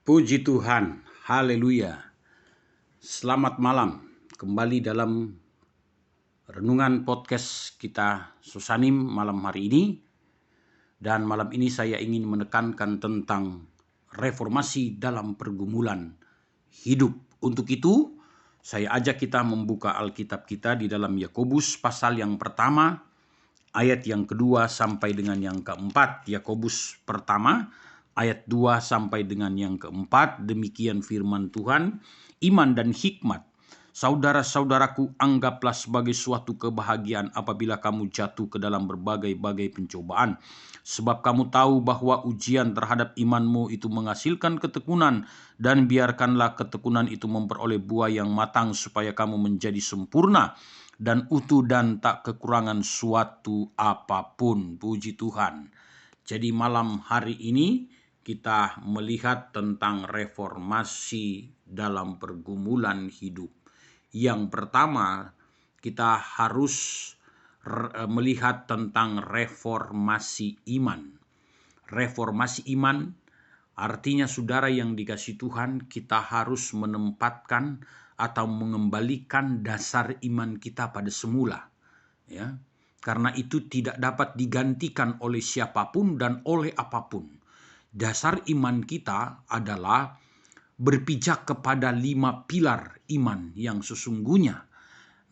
Puji Tuhan, haleluya. Selamat malam, kembali dalam renungan podcast kita Susanim malam hari ini. Dan malam ini saya ingin menekankan tentang reformasi dalam pergumulan hidup. Untuk itu, saya ajak kita membuka Alkitab kita di dalam Yakobus pasal yang pertama, ayat yang kedua sampai dengan yang keempat. Yakobus pertama, ayat 2 sampai dengan yang keempat, demikian firman Tuhan. Iman dan hikmat, saudara-saudaraku, anggaplah sebagai suatu kebahagiaan apabila kamu jatuh ke dalam berbagai-bagai pencobaan. Sebab kamu tahu bahwa ujian terhadap imanmu itu menghasilkan ketekunan, dan biarkanlah ketekunan itu memperoleh buah yang matang supaya kamu menjadi sempurna dan utuh dan tak kekurangan suatu apapun. Puji Tuhan. Jadi malam hari ini kita melihat tentang reformasi dalam pergumulan hidup. Yang pertama, kita harus melihat tentang reformasi iman. Reformasi iman artinya, saudara yang dikasihi Tuhan, kita harus menempatkan atau mengembalikan dasar iman kita pada semula. Ya, karena itu tidak dapat digantikan oleh siapapun dan oleh apapun. Dasar iman kita adalah berpijak kepada 5 pilar iman yang sesungguhnya.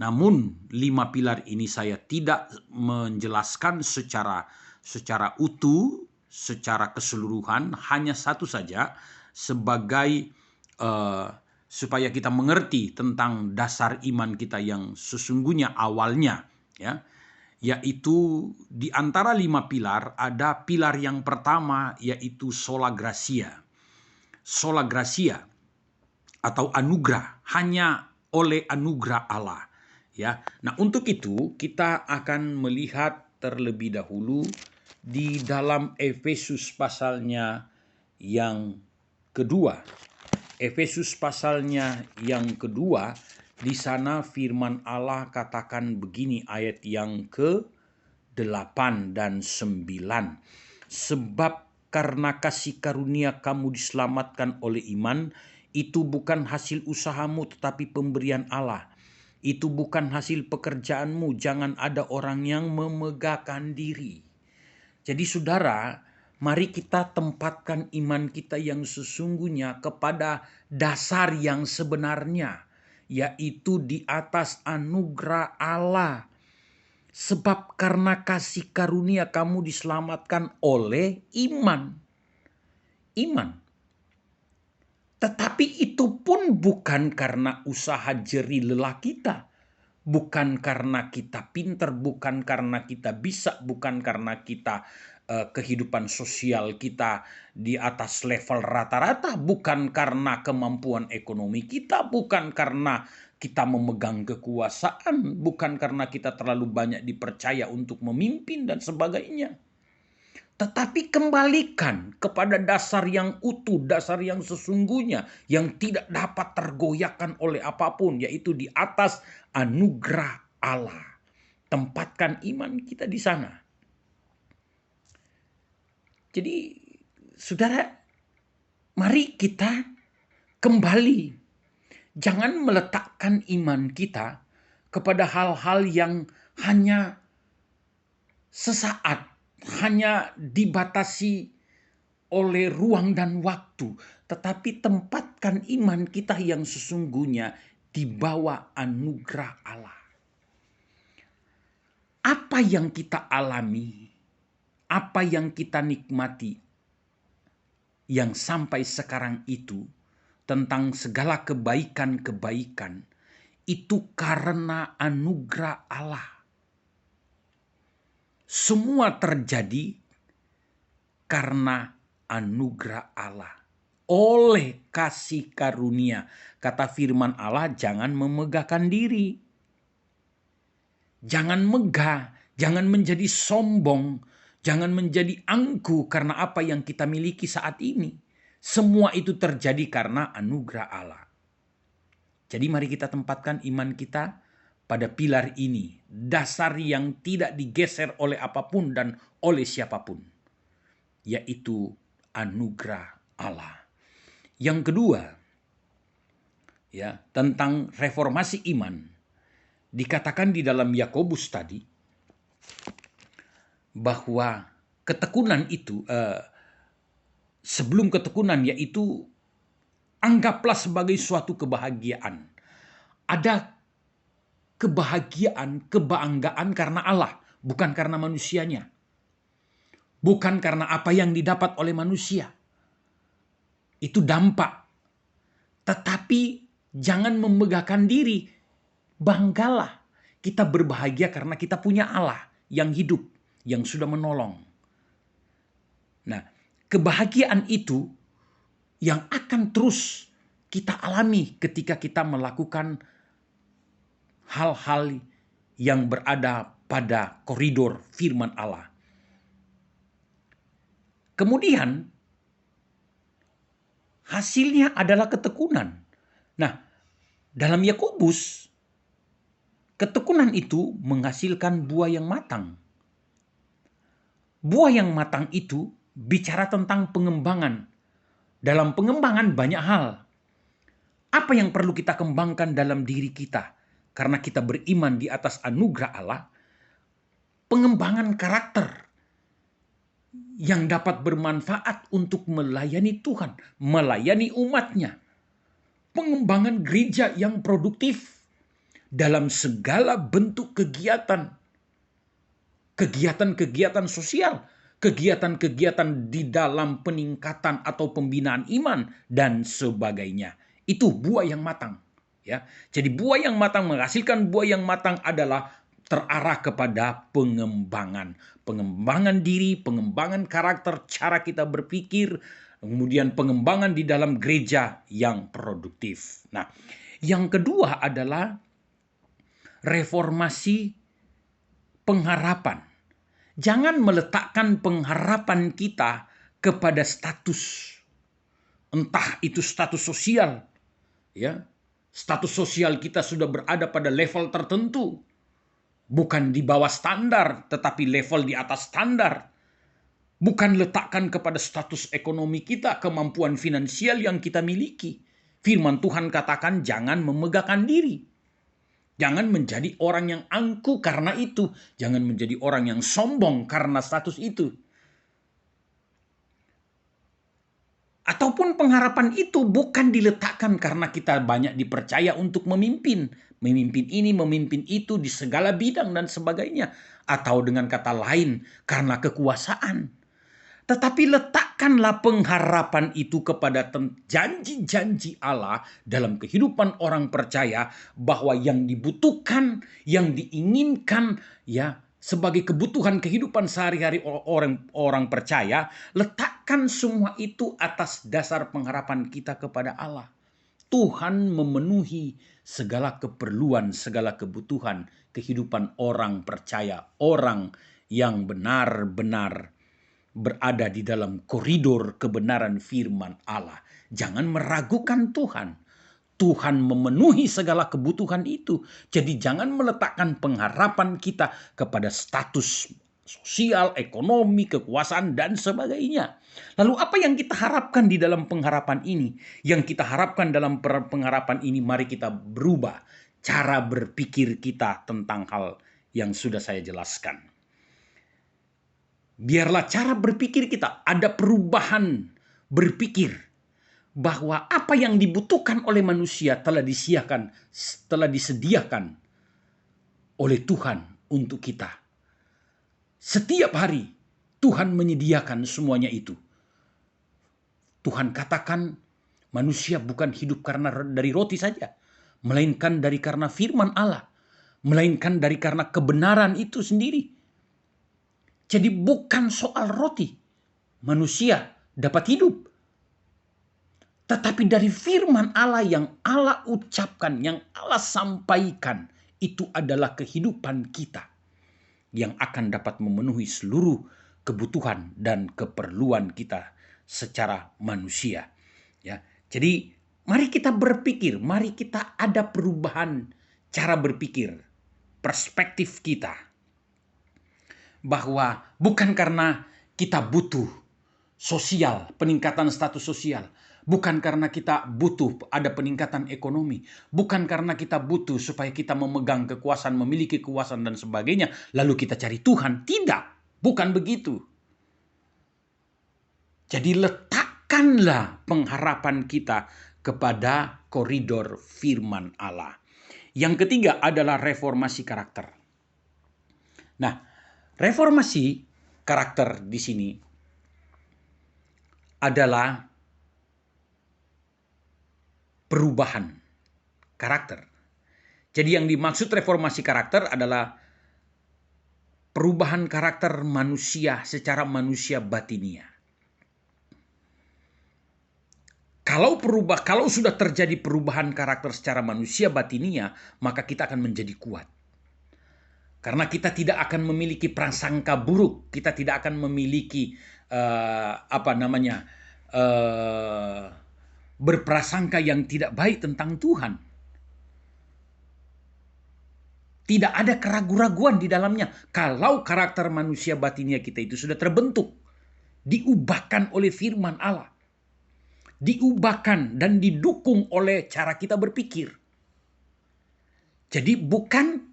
Namun 5 pilar ini saya tidak menjelaskan secara utuh, secara keseluruhan, hanya satu saja sebagai supaya kita mengerti tentang dasar iman kita yang sesungguhnya awalnya, ya. Yaitu di antara 5 pilar ada pilar yang pertama, yaitu sola gratia. Sola gratia atau anugerah, hanya oleh anugerah Allah. Ya, nah untuk itu kita akan melihat terlebih dahulu di dalam Efesus pasalnya yang kedua. Efesus pasalnya yang kedua, di sana firman Allah katakan begini, ayat yang ke-8 dan 9. Sebab karena kasih karunia kamu diselamatkan oleh iman, itu bukan hasil usahamu tetapi pemberian Allah. Itu bukan hasil pekerjaanmu, jangan ada orang yang memegahkan diri. Jadi saudara, mari kita tempatkan iman kita yang sesungguhnya kepada dasar yang sebenarnya, yaitu di atas anugerah Allah. Sebab karena kasih karunia kamu diselamatkan oleh iman. Iman. Tetapi itu pun bukan karena usaha jerih lelah kita. Bukan karena kita pinter, bukan karena kita bisa, bukan karena kita kehidupan sosial kita di atas level rata-rata, bukan karena kemampuan ekonomi kita, bukan karena kita memegang kekuasaan, bukan karena kita terlalu banyak dipercaya untuk memimpin dan sebagainya. Tetapi kembalikan kepada dasar yang utuh, dasar yang sesungguhnya, yang tidak dapat tergoyahkan oleh apapun, yaitu di atas anugerah Allah. Tempatkan iman kita di sana. Jadi, saudara, mari kita kembali. Jangan meletakkan iman kita kepada hal-hal yang hanya sesaat, hanya dibatasi oleh ruang dan waktu, tetapi tempatkan iman kita yang sesungguhnya di bawah anugerah Allah. Apa yang kita alami, apa yang kita nikmati, yang sampai sekarang itu, tentang segala kebaikan-kebaikan, itu karena anugerah Allah. Semua terjadi karena anugerah Allah. Oleh kasih karunia. Kata firman Allah, jangan memegahkan diri. Jangan megah, jangan menjadi sombong, jangan menjadi angkuh karena apa yang kita miliki saat ini. Semua itu terjadi karena anugerah Allah. Jadi mari kita tempatkan iman kita pada pilar ini, dasar yang tidak digeser oleh apapun dan oleh siapapun, yaitu anugerah Allah. Yang kedua, ya, tentang reformasi iman, dikatakan di dalam Yakobus tadi bahwa ketekunan itu, sebelum ketekunan, yaitu anggaplah sebagai suatu kebahagiaan. Ada kebahagiaan, kebanggaan karena Allah, bukan karena manusianya. Bukan karena apa yang didapat oleh manusia. Itu dampak. Tetapi jangan memegahkan diri. Banggalah. Kita berbahagia karena kita punya Allah yang hidup, yang sudah menolong. Nah, kebahagiaan itu yang akan terus kita alami ketika kita melakukan hal-hal yang berada pada koridor firman Allah. Kemudian hasilnya adalah ketekunan. Nah, dalam Yakobus, ketekunan itu menghasilkan buah yang matang. Buah yang matang itu bicara tentang pengembangan. Dalam pengembangan banyak hal. Apa yang perlu kita kembangkan dalam diri kita? Karena kita beriman di atas anugerah Allah. Pengembangan karakter yang dapat bermanfaat untuk melayani Tuhan, melayani umatnya. Pengembangan gereja yang produktif dalam segala bentuk kegiatan. Kegiatan-kegiatan sosial, kegiatan-kegiatan di dalam peningkatan atau pembinaan iman, dan sebagainya. Itu buah yang matang. Ya, jadi buah yang matang, menghasilkan buah yang matang adalah terarah kepada pengembangan. Pengembangan diri, pengembangan karakter, cara kita berpikir, kemudian pengembangan di dalam gereja yang produktif. Nah, yang kedua adalah reformasi pengharapan. Jangan meletakkan pengharapan kita kepada status. Entah itu status sosial, ya. Status sosial kita sudah berada pada level tertentu. Bukan di bawah standar, tetapi level di atas standar. Bukan letakkan kepada status ekonomi kita, kemampuan finansial yang kita miliki. Firman Tuhan katakan jangan memegahkan diri. Jangan menjadi orang yang angkuh karena itu. Jangan menjadi orang yang sombong karena status itu. Ataupun pengharapan itu bukan diletakkan karena kita banyak dipercaya untuk memimpin. Memimpin ini, memimpin itu di segala bidang dan sebagainya. Atau dengan kata lain, karena kekuasaan. Tetapi letakkanlah pengharapan itu kepada janji-janji Allah dalam kehidupan orang percaya, bahwa yang dibutuhkan, yang diinginkan, ya, sebagai kebutuhan kehidupan sehari-hari orang percaya, letakkan semua itu atas dasar pengharapan kita kepada Allah. Tuhan memenuhi segala keperluan, segala kebutuhan kehidupan orang percaya, orang yang benar-benar berada di dalam koridor kebenaran firman Allah. Jangan meragukan Tuhan. Tuhan memenuhi segala kebutuhan itu. Jadi jangan meletakkan pengharapan kita kepada status sosial, ekonomi, kekuasaan, dan sebagainya. Lalu apa yang kita harapkan di dalam pengharapan ini? Yang kita harapkan dalam pengharapan ini, mari kita berubah cara berpikir kita tentang hal yang sudah saya jelaskan. Biarlah cara berpikir kita ada perubahan berpikir, bahwa apa yang dibutuhkan oleh manusia telah disediakan oleh Tuhan untuk kita. Setiap hari Tuhan menyediakan semuanya itu. Tuhan katakan manusia bukan hidup karena dari roti saja, melainkan karena firman Allah, melainkan karena kebenaran itu sendiri. Jadi bukan soal roti manusia dapat hidup, tetapi dari firman Allah yang Allah ucapkan, yang Allah sampaikan, itu adalah kehidupan kita yang akan dapat memenuhi seluruh kebutuhan dan keperluan kita secara manusia. Ya, jadi mari kita berpikir, mari kita ada perubahan cara berpikir, perspektif kita, bahwa bukan karena kita butuh sosial, peningkatan status sosial, Bukan karena kita butuh ada peningkatan ekonomi. Bukan karena kita butuh supaya kita memegang kekuasaan, memiliki kekuasaan dan sebagainya. Lalu kita cari Tuhan. Tidak. Bukan begitu. Jadi letakkanlah pengharapan kita kepada koridor firman Allah. Yang ketiga adalah reformasi karakter. Nah, reformasi karakter di sini adalah perubahan karakter. Jadi yang dimaksud reformasi karakter adalah perubahan karakter manusia secara manusia batinia. Kalau sudah terjadi perubahan karakter secara manusia batinia, maka kita akan menjadi kuat. Karena kita tidak akan memiliki prasangka buruk, kita tidak akan memiliki berprasangka yang tidak baik tentang Tuhan. Tidak ada keraguan-raguan di dalamnya. Kalau karakter manusia batinia kita itu sudah terbentuk, diubahkan oleh firman Allah, diubahkan dan didukung oleh cara kita berpikir. Jadi bukan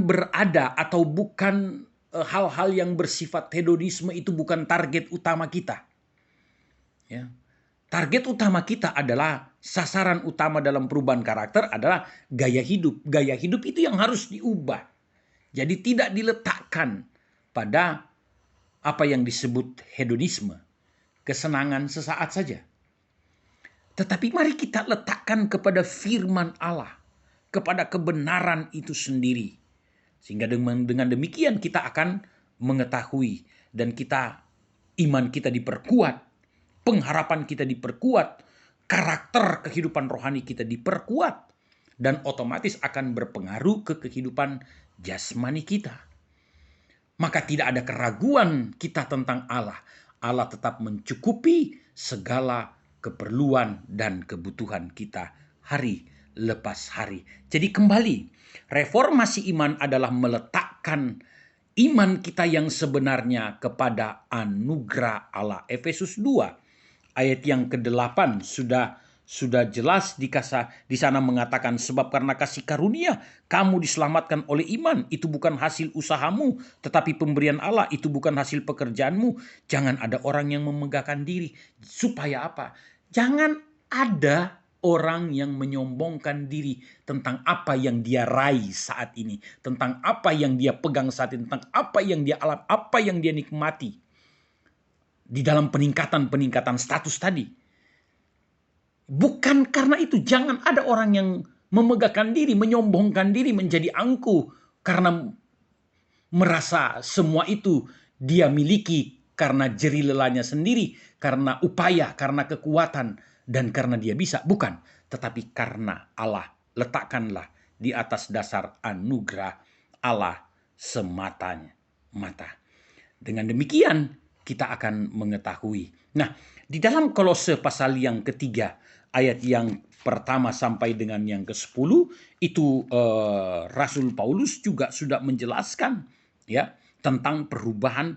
berada atau bukan hal-hal yang bersifat hedonisme itu bukan target utama kita. Ya. Target utama kita adalah sasaran utama dalam perubahan karakter adalah gaya hidup. Gaya hidup itu yang harus diubah. Jadi tidak diletakkan pada apa yang disebut hedonisme, kesenangan sesaat saja. Tetapi mari kita letakkan kepada firman Allah, kepada kebenaran itu sendiri. Sehingga dengan demikian kita akan mengetahui dan iman kita diperkuat. Pengharapan kita diperkuat, karakter kehidupan rohani kita diperkuat, dan otomatis akan berpengaruh ke kehidupan jasmani kita. Maka tidak ada keraguan kita tentang Allah. Allah tetap mencukupi segala keperluan dan kebutuhan kita hari lepas hari. Jadi kembali, reformasi iman adalah meletakkan iman kita yang sebenarnya kepada anugerah Allah. Efesus 2 ayat yang ke-8 sudah jelas di sana mengatakan, sebab karena kasih karunia kamu diselamatkan oleh iman, itu bukan hasil usahamu tetapi pemberian Allah, itu bukan hasil pekerjaanmu. Jangan ada orang yang memegahkan diri. Supaya apa? Jangan ada orang yang menyombongkan diri tentang apa yang dia raih saat ini, tentang apa yang dia pegang saat ini, tentang apa yang dia alami, apa yang dia nikmati di dalam peningkatan status tadi. Bukan karena itu, jangan ada orang yang memegahkan diri, menyombongkan diri, menjadi angkuh karena merasa semua itu dia miliki karena jerih lelahnya sendiri, karena upaya, karena kekuatan, dan karena dia bisa. Bukan, tetapi karena Allah. Letakkanlah di atas dasar anugerah Allah semata-mata. Dengan demikian kita akan mengetahui. Nah, di dalam Kolose pasal yang ketiga, ayat yang pertama sampai dengan yang ke-10, itu Rasul Paulus juga sudah menjelaskan ya tentang perubahan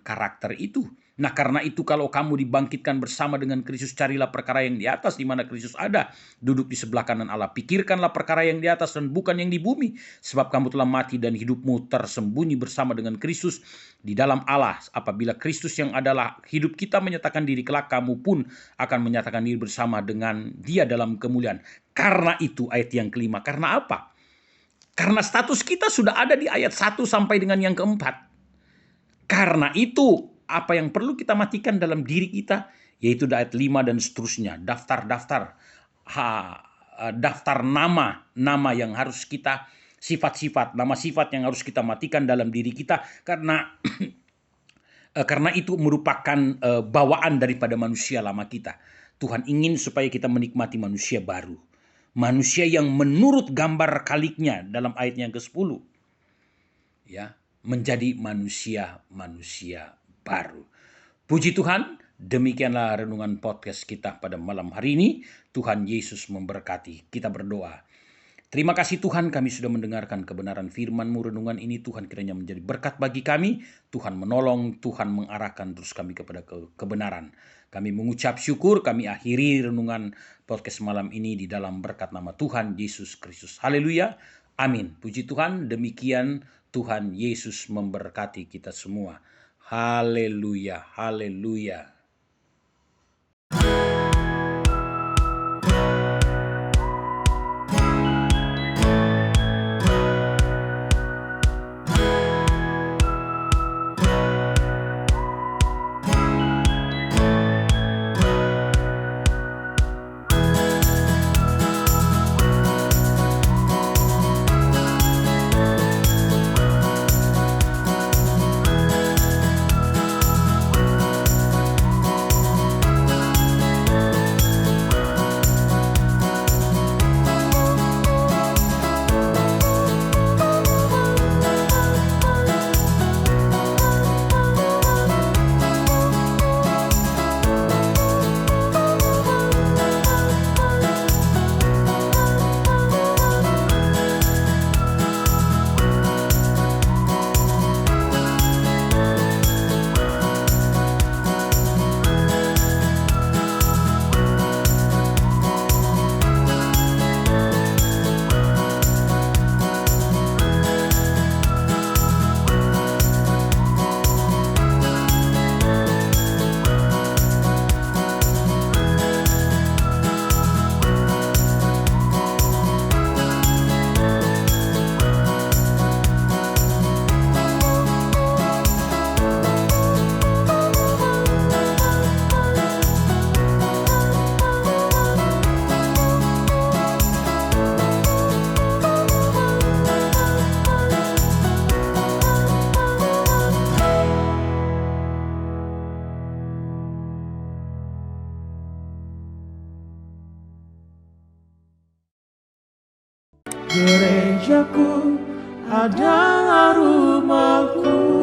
karakter itu. Nah, karena itu kalau kamu dibangkitkan bersama dengan Kristus, carilah perkara yang di atas di mana Kristus ada, duduk di sebelah kanan Allah. Pikirkanlah perkara yang di atas dan bukan yang di bumi, sebab kamu telah mati dan hidupmu tersembunyi bersama dengan Kristus di dalam Allah. Apabila Kristus yang adalah hidup kita menyatakan diri, kelak kamu pun akan menyatakan diri bersama dengan Dia dalam kemuliaan. Karena itu ayat yang kelima. Karena apa? Karena status kita sudah ada di ayat 1 sampai dengan yang keempat. Karena itu apa yang perlu kita matikan dalam diri kita, yaitu ayat 5 dan seterusnya. Daftar nama yang harus kita, nama sifat yang harus kita matikan dalam diri kita. Karena itu merupakan bawaan daripada manusia lama kita. Tuhan ingin supaya kita menikmati manusia baru. Manusia yang menurut gambar kaliknya dalam ayat yang ke-10. Ya, menjadi manusia baru. Puji Tuhan, demikianlah renungan podcast kita pada malam hari ini. Tuhan Yesus memberkati. Kita berdoa. Terima kasih Tuhan, kami sudah mendengarkan kebenaran firman-Mu. Renungan ini Tuhan kiranya menjadi berkat bagi kami. Tuhan menolong, Tuhan mengarahkan terus kami kepada kebenaran. Kami mengucap syukur, kami akhiri renungan podcast malam ini di dalam berkat nama Tuhan Yesus Kristus. Haleluya, amin. Puji Tuhan, demikian Tuhan Yesus memberkati kita semua. Haleluya, haleluya. Gerejaku adalah rumahku.